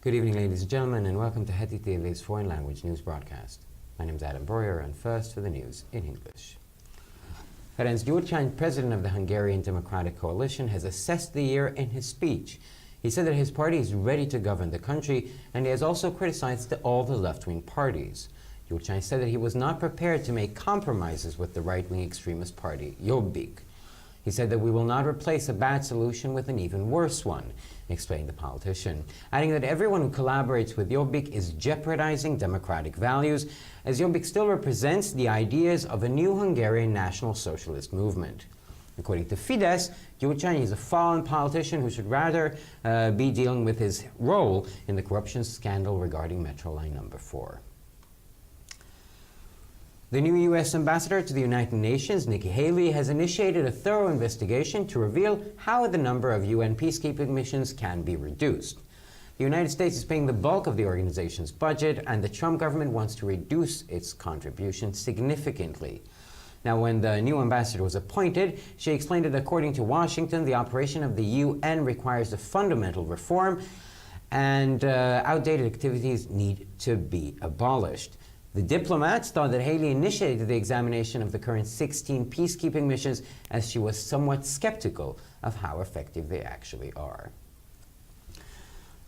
Good evening, ladies and gentlemen, and welcome to Heti TV's foreign language news broadcast. My name is Adam Breuer, and first for the news in English. Ferenc Gyurcsány, president of the Hungarian Democratic Coalition, has assessed the year in his speech. He said that his party is ready to govern the country, and he has also criticized all the left-wing parties. Gyurcsány said that he was not prepared to make compromises with the right-wing extremist party, Jobbik. He said that we will not replace a bad solution with an even worse one, explained the politician, adding that everyone who collaborates with Jobbik is jeopardizing democratic values, as Jobbik still represents the ideas of a new Hungarian National Socialist movement. According to Fidesz, Gyurcsány is a fallen politician who should rather be dealing with his role in the corruption scandal regarding Metro Line number 4. The new U.S. ambassador to the United Nations, Nikki Haley, has initiated a thorough investigation to reveal how the number of UN peacekeeping missions can be reduced. The United States is paying the bulk of the organization's budget, and the Trump government wants to reduce its contribution significantly. Now, when the new ambassador was appointed, she explained that according to Washington, the operation of the UN requires a fundamental reform, and outdated activities need to be abolished. The diplomats thought that Haley initiated the examination of the current 16 peacekeeping missions, as she was somewhat skeptical of how effective they actually are.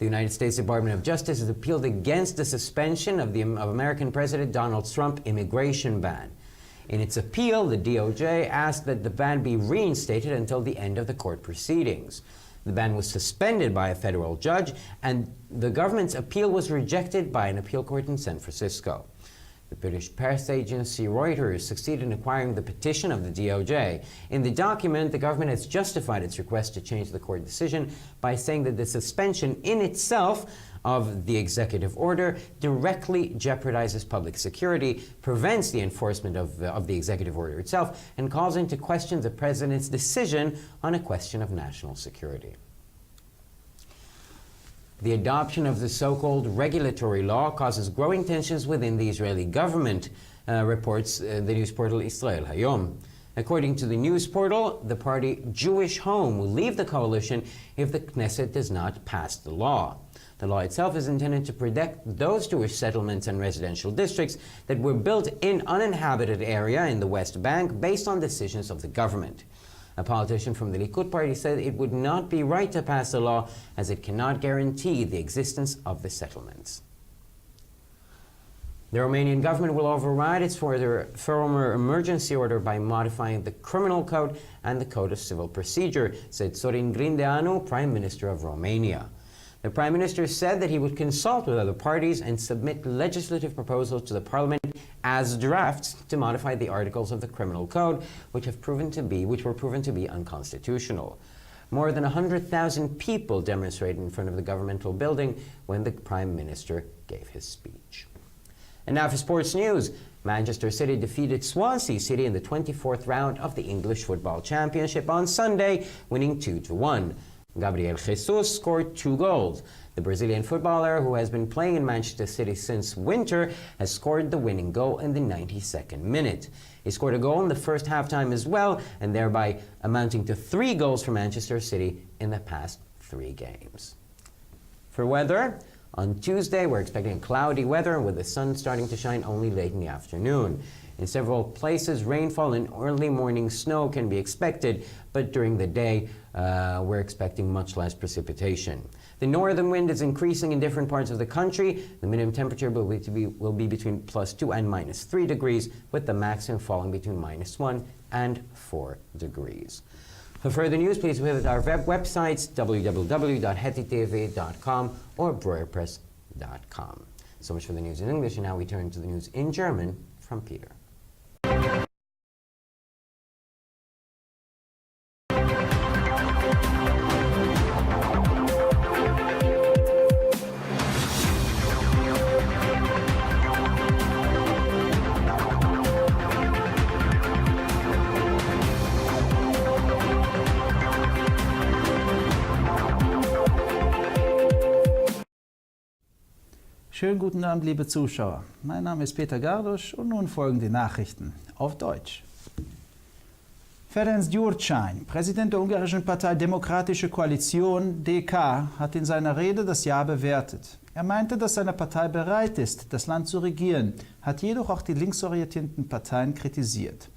The United States Department of Justice has appealed against the suspension of American President Donald Trump's immigration ban. In its appeal, the DOJ asked that the ban be reinstated until the end of the court proceedings. The ban was suspended by a federal judge, and the government's appeal was rejected by an appeal court in San Francisco. The British press agency Reuters succeeded in acquiring the petition of the DOJ. In the document, the government has justified its request to change the court decision by saying that the suspension in itself of the executive order directly jeopardizes public security, prevents the enforcement of the executive order itself, and calls into question the president's decision on a question of national security. The adoption of the so-called regulatory law causes growing tensions within the Israeli government, reports the news portal Israel Hayom. According to the news portal, the party Jewish Home will leave the coalition if the Knesset does not pass the law. The law itself is intended to protect those Jewish settlements and residential districts that were built in uninhabited area in the West Bank based on decisions of the government. A politician from the Likud party said it would not be right to pass the law as it cannot guarantee the existence of the settlements. The Romanian government will override its former emergency order by modifying the criminal code and the code of civil procedure, said Sorin Grindeanu, Prime Minister of Romania. The Prime Minister said that he would consult with other parties and submit legislative proposals to the Parliament as drafts to modify the articles of the Criminal Code, which were proven to be unconstitutional. More than 100,000 people demonstrated in front of the governmental building when the Prime Minister gave his speech. And now for sports news. Manchester City defeated Swansea City in the 24th round of the English Football Championship on Sunday, winning 2-1. Gabriel Jesus scored 2 goals. The Brazilian footballer, who has been playing in Manchester City since winter, has scored the winning goal in the 92nd minute. He scored a goal in the first halftime as well, and thereby amounting to 3 goals for Manchester City in the past 3 games. For weather, on Tuesday we're expecting cloudy weather with the sun starting to shine only late in the afternoon. In several places, rainfall and early morning snow can be expected, but during the day, we're expecting much less precipitation. The northern wind is increasing in different parts of the country. The minimum temperature will be between +2 and -3 degrees, with the maximum falling between -1 and 4 degrees. For further news, please visit our websites, www.hetitv.com or breuerpress.com. So much for the news in English, and now we turn to the news in German from Peter. Schönen guten Abend, liebe Zuschauer. Mein Name ist Peter Gardusch und nun folgen die Nachrichten auf Deutsch. Ferenc Gyurcsány, Präsident der ungarischen Partei Demokratische Koalition, DK, hat in seiner Rede das Jahr bewertet. Er meinte, dass seine Partei bereit ist, das Land zu regieren, hat jedoch auch die linksorientierten Parteien kritisiert.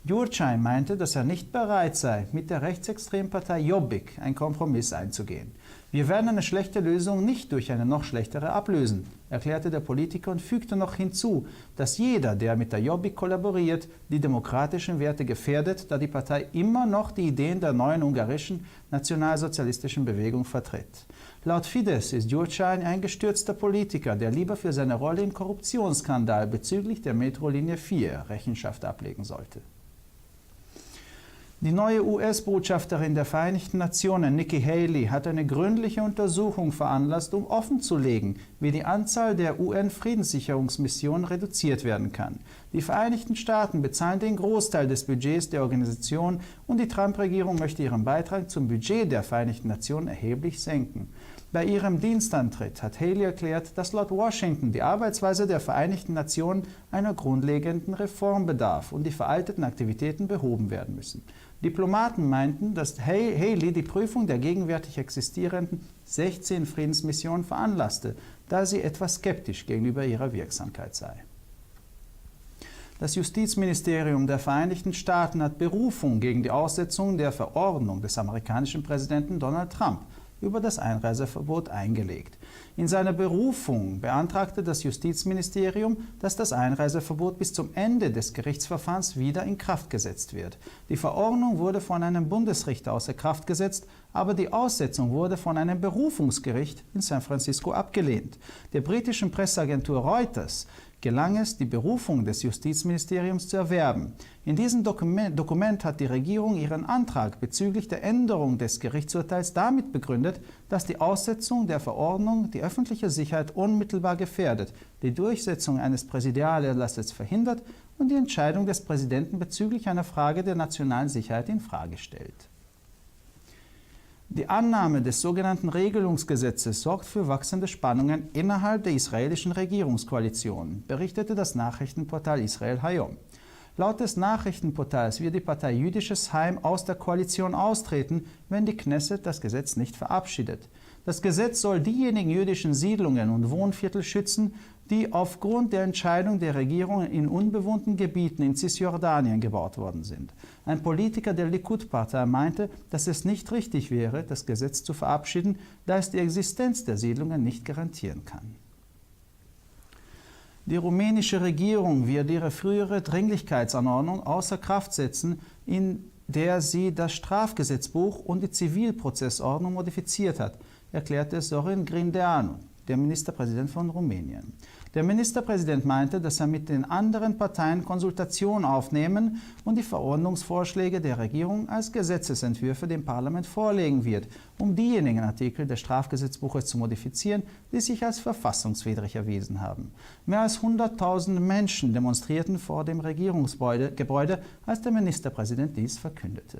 Gyurcsány meinte, dass er nicht bereit sei, mit der rechtsextremen Partei Jobbik einen Kompromiss einzugehen. Wir werden eine schlechte Lösung nicht durch eine noch schlechtere ablösen, erklärte der Politiker und fügte noch hinzu, dass jeder, der mit der Jobbik kollaboriert, die demokratischen Werte gefährdet, da die Partei immer noch die Ideen der neuen ungarischen nationalsozialistischen Bewegung vertritt. Laut Fidesz ist Gyurcsány ein gestürzter Politiker, der lieber für seine Rolle im Korruptionsskandal bezüglich der Metrolinie 4 Rechenschaft ablegen sollte. Die neue US-Botschafterin der Vereinigten Nationen, Nikki Haley, hat eine gründliche Untersuchung veranlasst, um offenzulegen, wie die Anzahl der UN-Friedenssicherungsmissionen reduziert werden kann. Die Vereinigten Staaten bezahlen den Großteil des Budgets der Organisation und die Trump-Regierung möchte ihren Beitrag zum Budget der Vereinigten Nationen erheblich senken. Bei ihrem Dienstantritt hat Haley erklärt, dass laut Washington die Arbeitsweise der Vereinigten Nationen einer grundlegenden Reform bedarf und die veralteten Aktivitäten behoben werden müssen. Diplomaten meinten, dass Haley die Prüfung der gegenwärtig existierenden 16 Friedensmissionen veranlasste, da sie etwas skeptisch gegenüber ihrer Wirksamkeit sei. Das Justizministerium der Vereinigten Staaten hat Berufung gegen die Aussetzung der Verordnung des amerikanischen Präsidenten Donald Trump über das Einreiseverbot eingelegt. In seiner Berufung beantragte das Justizministerium, dass das Einreiseverbot bis zum Ende des Gerichtsverfahrens wieder in Kraft gesetzt wird. Die Verordnung wurde von einem Bundesrichter außer Kraft gesetzt, aber die Aussetzung wurde von einem Berufungsgericht in San Francisco abgelehnt. Der britischen Presseagentur Reuters gelang es, die Berufung des Justizministeriums zu erwerben. In diesem Dokument hat die Regierung ihren Antrag bezüglich der Änderung des Gerichtsurteils damit begründet, dass die Aussetzung der Verordnung die öffentliche Sicherheit unmittelbar gefährdet, die Durchsetzung eines Präsidialerlasses verhindert und die Entscheidung des Präsidenten bezüglich einer Frage der nationalen Sicherheit in Frage stellt. Die Annahme des sogenannten Regelungsgesetzes sorgt für wachsende Spannungen innerhalb der israelischen Regierungskoalition, berichtete das Nachrichtenportal Israel Hayom. Laut des Nachrichtenportals wird die Partei Jüdisches Heim aus der Koalition austreten, wenn die Knesset das Gesetz nicht verabschiedet. Das Gesetz soll diejenigen jüdischen Siedlungen und Wohnviertel schützen, die aufgrund der Entscheidung der Regierung in unbewohnten Gebieten in Cisjordanien gebaut worden sind. Ein Politiker der Likud-Partei meinte, dass es nicht richtig wäre, das Gesetz zu verabschieden, da es die Existenz der Siedlungen nicht garantieren kann. Die rumänische Regierung wird ihre frühere Dringlichkeitsanordnung außer Kraft setzen, in der sie das Strafgesetzbuch und die Zivilprozessordnung modifiziert hat, erklärte Sorin Grindeanu, der Ministerpräsident von Rumänien. Der Ministerpräsident meinte, dass er mit den anderen Parteien Konsultationen aufnehmen und die Verordnungsvorschläge der Regierung als Gesetzesentwürfe dem Parlament vorlegen wird, um diejenigen Artikel des Strafgesetzbuches zu modifizieren, die sich als verfassungswidrig erwiesen haben. Mehr als 100.000 Menschen demonstrierten vor dem Regierungsgebäude, als der Ministerpräsident dies verkündete.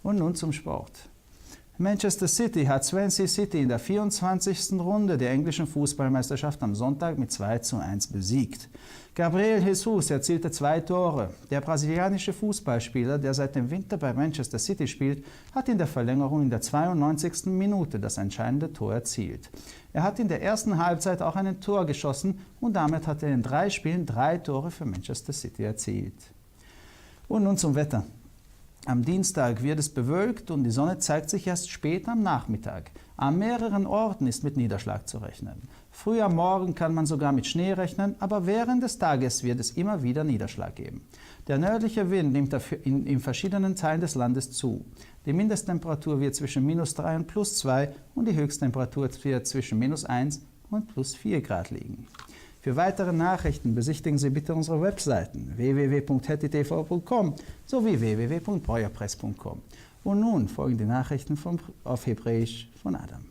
Und nun zum Sport. Manchester City hat Swansea City in der 24. Runde der englischen Fußballmeisterschaft am Sonntag mit 2:1 besiegt. Gabriel Jesus erzielte 2 Tore. Der brasilianische Fußballspieler, der seit dem Winter bei Manchester City spielt, hat in der Verlängerung in der 92. Minute das entscheidende Tor erzielt. Er hat in der ersten Halbzeit auch ein Tor geschossen und damit hat er in 3 Spielen 3 Tore für Manchester City erzielt. Und nun zum Wetter. Am Dienstag wird es bewölkt und die Sonne zeigt sich erst spät am Nachmittag. An mehreren Orten ist mit Niederschlag zu rechnen. Früh am Morgen kann man sogar mit Schnee rechnen, aber während des Tages wird es immer wieder Niederschlag geben. Der nördliche Wind nimmt dafür in verschiedenen Teilen des Landes zu. Die Mindesttemperatur wird zwischen -3 und +2 und die Höchsttemperatur wird zwischen -1 und +4 Grad liegen. Für weitere Nachrichten besichtigen Sie bitte unsere Webseiten www.hettitv.com sowie www.breuerpress.com. Und nun folgen die Nachrichten auf Hebräisch von Adam.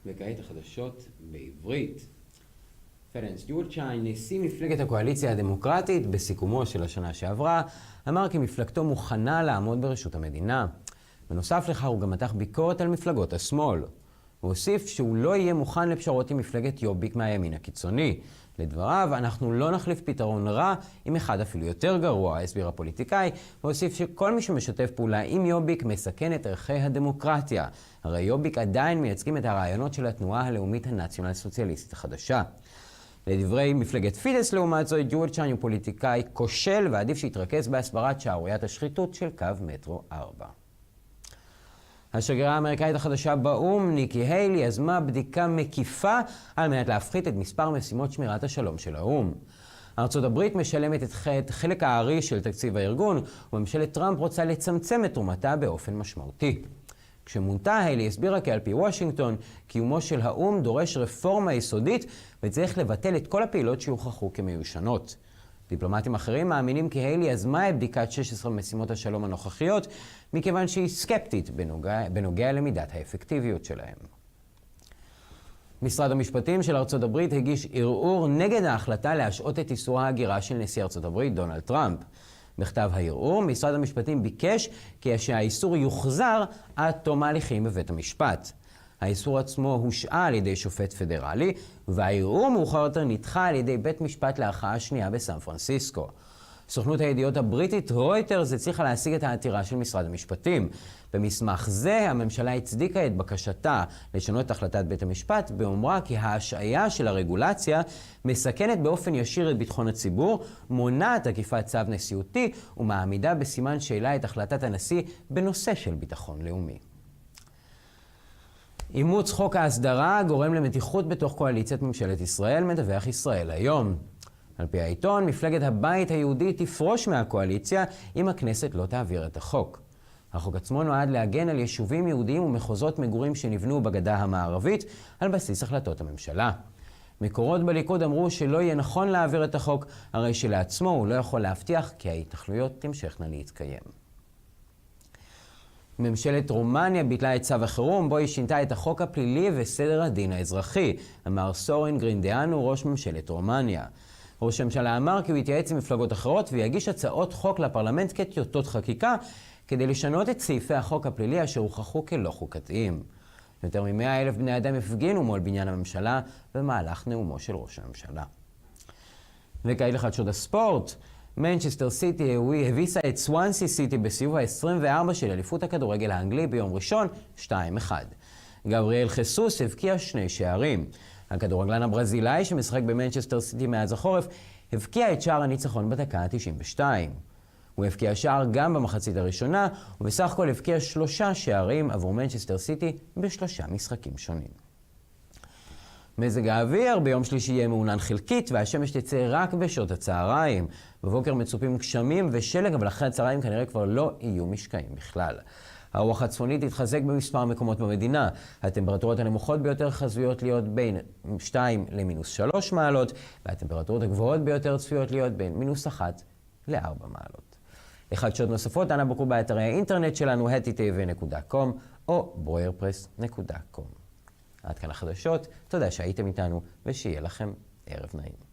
וכעת החדשות בעברית. פרנס יורצ'יין, נשיא מפלגת הקואליציה הדמוקרטית, בסיכומו של השנה שעברה, אמר כי מפלגתו מוכנה לעמוד בראשות המדינה. בנוסף לכך הוא גם מתח ביקורת על מפלגות השמאל. הוא הוסיף שהוא לא יהיה מוכן לפשרות עם מפלגת יוביק מהימין הקיצוני. לדבריו, אנחנו לא נחליף פתרון רע עם אחד אפילו יותר גרוע, הסביר הפוליטיקאי, והוסיף שכל מי שמשתף פעולה עם יוביק מסכן את ערכי הדמוקרטיה. הרי יוביק עדיין מייצגים את הרעיונות של התנועה הלאומית הנציונל סוציאליסטית החדשה. לדברי מפלגת פידס לעומת זאת, יורצ'יין הוא פוליטיקאי כושל ועדיף שיתרכז בהסברת שערוריית השחיתות של קו מטרו 4. השגרירה האמריקאית החדשה באו"ם, ניקי היילי, יזמה בדיקה מקיפה על מנת להפחית את מספר משימות שמירת השלום של האו"ם. ארצות הברית משלמת את חלק הארי של תקציב הארגון, וממשלת טראמפ רוצה לצמצם את תרומתה באופן משמעותי. כשמונתה, היילי הסבירה כי על פי וושינגטון, קיומו של האו"ם דורש רפורמה יסודית וצריך לבטל את כל הפעילות שהוכחו כמיושנות. דיפלומטים אחרים מאמינים כי היילי יזמה את בדיקת 16 משימות השלום הנוכחיות, מכיוון שהיא סקפטית בנוגע למידת האפקטיביות שלהם. משרד המשפטים של ארצות הברית הגיש ערעור נגד ההחלטה להשעות את איסור ההגירה של נשיא ארצות הברית דונלד טראמפ. בכתב הערעור, משרד המשפטים ביקש כי שהאיסור יוחזר עד תום ההליכים בבית המשפט. האיסור עצמו הושעה על ידי שופט פדרלי, והערעור מאוחר יותר נדחה על ידי בית משפט לערכאה שנייה בסן פרנסיסקו. סוכנות הידיעות הבריטית רויטרס הצליחה להשיג את העתירה של משרד המשפטים. במסמך זה הממשלה הצדיקה את בקשתה לשנות את החלטת בית המשפט באומרה כי ההשעיה של הרגולציה מסכנת באופן ישיר את ביטחון הציבור, מונעת עקיפת צו נשיאותי ומעמידה בסימן שאלה את החלטת הנשיא בנושא של ביטחון לאומי. אימוץ חוק ההסדרה גורם למתיחות בתוך קואליציית ממשלת ישראל, מדווח ישראל היום. על פי העיתון, מפלגת הבית היהודי תפרוש מהקואליציה אם הכנסת לא תעביר את החוק. החוק עצמו נועד להגן על יישובים יהודיים ומחוזות מגורים שנבנו בגדה המערבית על בסיס החלטות הממשלה. מקורות בליכוד אמרו שלא יהיה נכון להעביר את החוק, הרי שלעצמו הוא לא יכול להבטיח כי ההתנחלויות תמשכנה להתקיים. ממשלת רומניה ביטלה את צו החירום, בו היא שינתה את החוק הפלילי וסדר הדין האזרחי, אמר סורין גרינדיאנו, ראש ממשלת רומניה. ראש הממשלה אמר כי הוא יתייעץ עם מפלגות אחרות ויגיש הצעות חוק לפרלמנט כטיוטות חקיקה כדי לשנות את סעיפי החוק הפלילי אשר הוכחו כלא חוקתיים. יותר מ-100,000 בני אדם הפגינו מול בניין הממשלה במהלך נאומו של ראש הממשלה. וכעת לחדשות הספורט. מנצ'סטר סיטי הביסה את סואנסי סיטי בסיבוב ה-24 של אליפות הכדורגל האנגלי ביום ראשון 2-1. גבריאל חסוס הבקיע 2 שערים. הכדורגלן הברזילאי שמשחק במנצ'סטר סיטי מאז החורף הבקיע את שער הניצחון בדקה ה-92. הוא הבקיע שער גם במחצית הראשונה, ובסך הכל הבקיע 3 שערים עבור מנצ'סטר סיטי ב3 משחקים שונים. מזג האוויר ביום שלישי יהיה מעונן חלקית והשמש תצא רק בשעות הצהריים. בבוקר מצופים גשמים ושלג, אבל אחרי הצהריים כנראה כבר לא יהיו משקעים בכלל. הרוח הצפונית תתחזק במספר מקומות במדינה. הטמפרטורות הנמוכות ביותר חזויות להיות בין 2 ל-3 מעלות, והטמפרטורות הגבוהות ביותר צפויות להיות בין -1 ל-4 מעלות. לחדשות נוספות, אנא בקרו באתרי האינטרנט שלנו, hetitv.com או broyerpress.com. עד כאן החדשות, תודה שהייתם איתנו ושיהיה לכם ערב נעים.